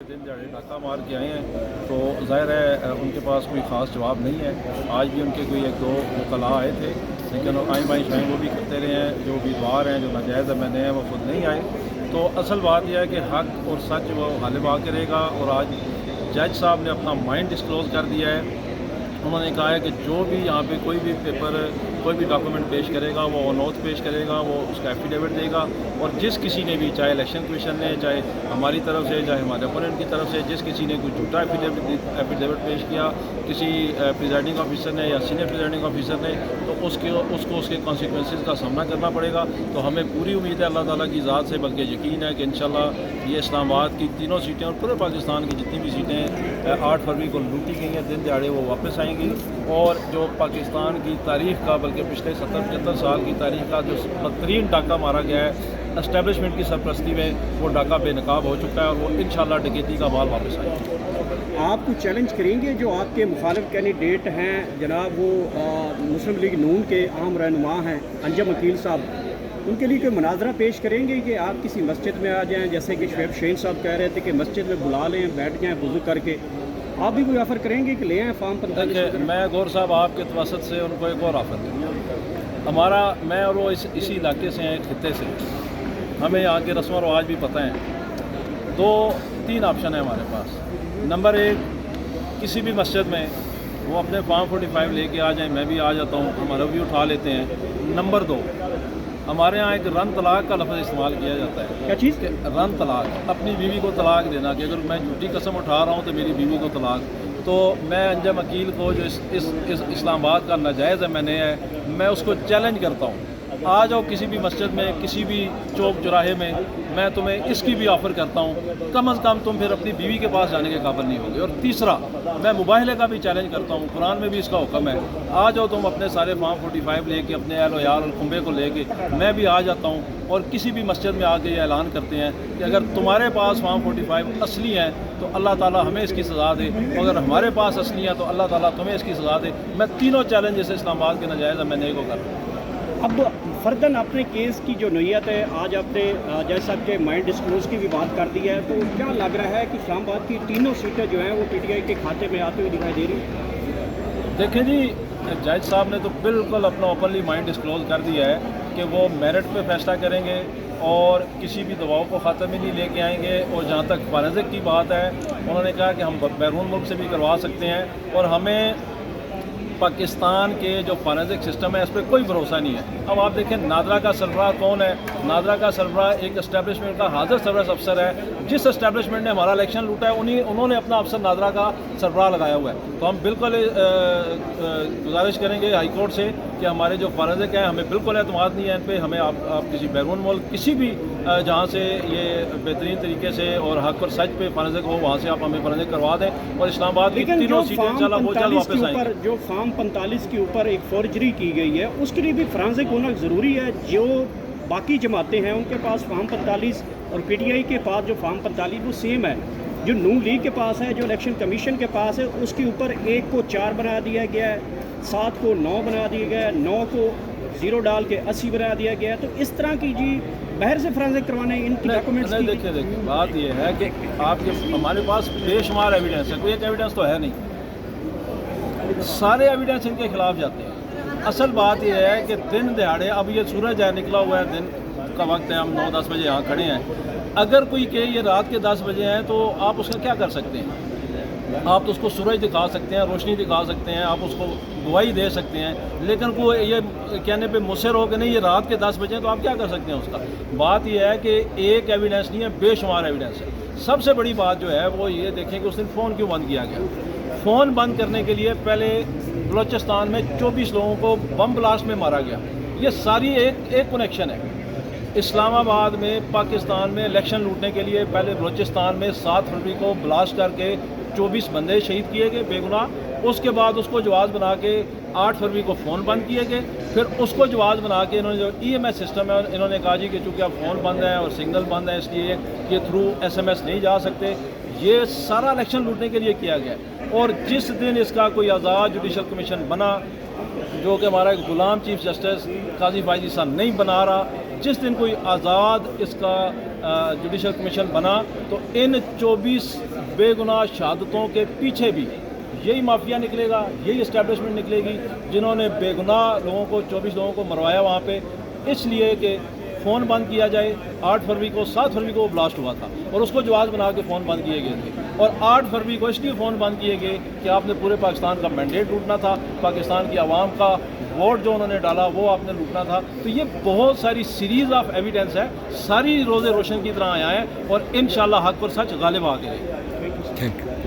दिन दिहाड़े डाका मार के आए हैं तो ज़ाहिर है उनके पास कोई ख़ास जवाब नहीं है। आज भी उनके कोई एक दो वकला आए थे, लेकिन आइन बाई शाइन वो भी करते रहे हैं। जो उम्मीदवार हैं, जो नाजायज़ मैंने हैं, वो खुद नहीं आए। तो असल बात यह है कि हक़ और सच वो गालिब आके रहेगा। और आज जज साहब ने अपना माइंड डिस्क्लोज़ कर दिया है। उन्होंने कहा है कि जो भी यहाँ पे कोई भी पेपर, कोई भी डॉक्यूमेंट पेश करेगा, वो ऑनोथ पेश करेगा, वो उसका एफिडेविट देगा। और जिस किसी ने भी, चाहे इलेक्शन कमीशन ने, चाहे हमारी तरफ से, चाहे हमारे अपोनेंट की तरफ से, जिस किसी ने कोई झूठा एफिडेविट पेश किया किसी प्रिजाइडिंग ऑफिसर ने या सीनियर प्रिजाइडिंग ऑफिसर ने, तो उसको उसके कॉन्सिक्वेंसेस का सामना करना पड़ेगा। तो हमें पूरी उम्मीद है अल्लाह ताला की ज़ात से, बल्कि यकीन है कि इंशाल्लाह ये इस्लामाबाद की तीनों सीटें और पूरे पाकिस्तान की जितनी भी सीटें 8 फरवरी को लूटी गई हैं, दिन दिहाड़े वो वापस आएंगी। और जो पाकिस्तान की तारीख़ का, बल्कि पिछले 70-75 साल की तारीख़ का जो बदतरीन डाका मारा गया है एस्टेब्लिशमेंट की सरपरस्ती में, वो डाका बेनकाब हो चुका है और वो इंशाल्लाह डकैती का माल वापस आएगा। आप कुछ चैलेंज करेंगे जो आपके मुखालिफ कैंडिडेट हैं जनाब, वो मुस्लिम लीग नून के अहम रहनुमा हैं अंजम वकील साहब, उनके लिए कोई मुनाजरा पेश करेंगे कि आप किसी मस्जिद में आ जाएं, जैसे कि शुएब शहीन साहब कह रहे थे कि मस्जिद में बुला लें, बैठ जाएं वुज़ू करके, आप भी कोई ऑफ़र करेंगे कि ले आएँ फॉर्म 45? मैं गौर साहब आपके तवसत से उनको एक और ऑफ़र दूँ। हमारा, मैं और वो इसी इलाके से हैं, खित्ते से, हमें यहाँ के रस्म व रवाज भी पता हैं। 2-3 ऑप्शन है हमारे पास। नंबर 1, किसी भी मस्जिद में वो अपने फॉर्म 45 लेके आ जाएं, मैं भी आ जाता हूँ, हमारा भी उठा लेते हैं। नंबर 2, हमारे यहाँ एक रन तलाक का लफ्ज़ इस्तेमाल किया जाता है। क्या चीज़? रन तलाक, अपनी बीवी को तलाक देना, कि अगर मैं झूठी कसम उठा रहा हूँ तो मेरी बीवी को तलाक। तो मैं अंजम वकील को, जो इस इस्लामाबाद का नाजायज़ मैंने है, मैं उसको चैलेंज करता हूँ, आ जाओ किसी भी मस्जिद में, किसी भी चौक चौराहे में, मैं तुम्हें इसकी भी ऑफ़र करता हूँ, कम अज़ कम तुम फिर अपनी बीवी के पास जाने के काबिल नहीं होगे। और तीसरा, मैं मुबाहले का भी चैलेंज करता हूँ, कुरान में भी इसका हुक्म है, आ जाओ तुम अपने सारे फॉर्म 45 लेके, अपने अहल यार और खुम्बे को लेके, मैं भी आ जाता हूँ। और किसी भी मस्जिद में आके ये ऐलान करते हैं कि अगर तुम्हारे पास फॉर्म 45 असली हैं तो अल्लाह ताला हमें इसकी सज़ा दे, और अगर हमारे पास असली है तो अल्लाह ताला तुम्हें इसकी सज़ा दे। मैं तीनों चैलेंज जैसे इस्लामाबाद के नाजायज़ मैंने को कर रहा हूँ। अब फर्दन अपने केस की जो नोयत है, आज आपने जज साहब के माइंड डिस्क्लोज की भी बात कर दी है, तो क्या लग रहा है कि इस्लामाबाद की तीनों सीटें जो हैं वो PTI के खाते में आती हुई दिखाई दे रही हैं? देखें जी, जज साहब ने तो बिल्कुल अपना ओपनली माइंड डिस्क्लोज कर दिया है कि वो मेरिट पे फैसला करेंगे और किसी भी दबाव को ख़ाते में नहीं लेके आएंगे। और जहाँ तक फॉरेंसिक की बात है, उन्होंने कहा कि हम बैरून मुल्क से भी करवा सकते हैं, और हमें पाकिस्तान के जो फॉरेंसिक सिस्टम है इस पर कोई भरोसा नहीं है। अब आप देखें, नादरा का सरबराह कौन है? नादरा का सरबराह एक एस्टेब्लिशमेंट का हाजिर सरबराह अफसर है। जिस एस्टेब्लिशमेंट ने हमारा इलेक्शन लूटा है, उन्होंने अपना अफसर नादरा का सरबराह लगाया हुआ है। तो हम बिल्कुल गुजारिश करेंगे हाई कोर्ट से कि हमारे जो फॉरेंसिक हैं, हमें बिल्कुल एतमाद नहीं है इन पर। हमें आप किसी बैरून मुल्क, किसी भी जहाँ से ये बेहतरीन तरीके से और हक और सच पे फॉरेंसिक हो, वहाँ से आप हमें फॉरेंसिक करवा दें। और इस्लामाबाद की तीनों सीटें इंशाल्लाह वो जल्द वापस आएंगी। जो फॉर्म 45 के ऊपर एक फॉर्जरी की गई है, उसके लिए भी फॉरेंसिक होना ज़रूरी है। जो बाकी जमातें हैं उनके पास फॉर्म 45 और PTI के पास जो फॉर्म 45 वो सेम है। जो नून लीग के पास है, जो इलेक्शन कमीशन के पास है, उसके ऊपर 1 को 4 बना दिया गया है, 7 को 9 बना दिया गया है, 9 को 0 डाल के 80 बना दिया गया है। तो इस तरह की जी बाहर से फॉरेंसिक करवाने इनकी डॉक्यूमेंट्स की। देखिए बात ये है कि आपके, हमारे पास बेशुमार एविडेंस है, कोई एक एविडेंस तो है नहीं, सारे एविडेंस इनके खिलाफ जाते हैं। असल बात यह है कि दिन दिहाड़े, अब ये सूरज है निकला हुआ है, दिन का वक्त है, हम 9-10 बजे यहाँ खड़े हैं। अगर कोई कहे ये रात के 10 बजे हैं, तो आप उसका क्या कर सकते हैं? आप तो उसको सूरज दिखा सकते हैं, रोशनी दिखा सकते हैं, आप उसको गवाही दे सकते हैं, लेकिन कोई ये कहने पे मुसर हो कि नहीं ये रात के 10 बजे हैं, तो आप क्या कर सकते हैं उसका? बात यह है कि एक एविडेंस नहीं है, बेशुमार एविडेंस है। सबसे बड़ी बात जो है वो ये देखें कि उस दिन फ़ोन क्यों बंद किया गया। फ़ोन बंद करने के लिए पहले बलोचिस्तान में 24 लोगों को बम ब्लास्ट में मारा गया। ये सारी एक कनेक्शन है। इस्लामाबाद में, पाकिस्तान में इलेक्शन लूटने के लिए पहले बलोचिस्तान में 7 फरवरी को ब्लास्ट करके 24 बंदे शहीद किए गए बेगुनाह। उसके बाद उसको जवाब बना के 8 फरवरी को फ़ोन बंद किए गए। फिर उसको जवाब बना के इन्होंने जो EMS सिस्टम है, इन्होंने कहा जी कि चूँकि अब फ़ोन बंद है और सिग्नल बंद है, इसलिए ये थ्रू SMS नहीं जा सकते। ये सारा इलेक्शन लूटने के लिए किया गया। और जिस दिन इसका कोई आज़ाद जुडिशल कमीशन बना, जो कि हमारा एक गुलाम चीफ जस्टिस काजी फायजी साहब नहीं बना रहा, जिस दिन कोई आज़ाद इसका जुडिशल कमीशन बना तो इन 24 बेगुनाह शहादतों के पीछे भी यही माफिया निकलेगा, यही इस्टेब्लिशमेंट निकलेगी जिन्होंने बेगुनाह लोगों को 24 लोगों को मरवाया वहाँ पे, इसलिए कि फ़ोन बंद किया जाए। 8 फरवरी को 7 फरवरी को वो ब्लास्ट हुआ था और उसको जवाब बना के फ़ोन बंद किए गए थे, और 8 फरवरी को इसलिए फ़ोन बंद किए गए कि आपने पूरे पाकिस्तान का मैंडेट लूटना था, पाकिस्तान की आवाम का वोट जो उन्होंने डाला वो आपने लूटना था। तो ये बहुत सारी सीरीज़ ऑफ एविडेंस है, सारी रोज़े रोशन की तरह आया है और इंशाल्लाह हक पर सच गालिब आ गए। Thank you.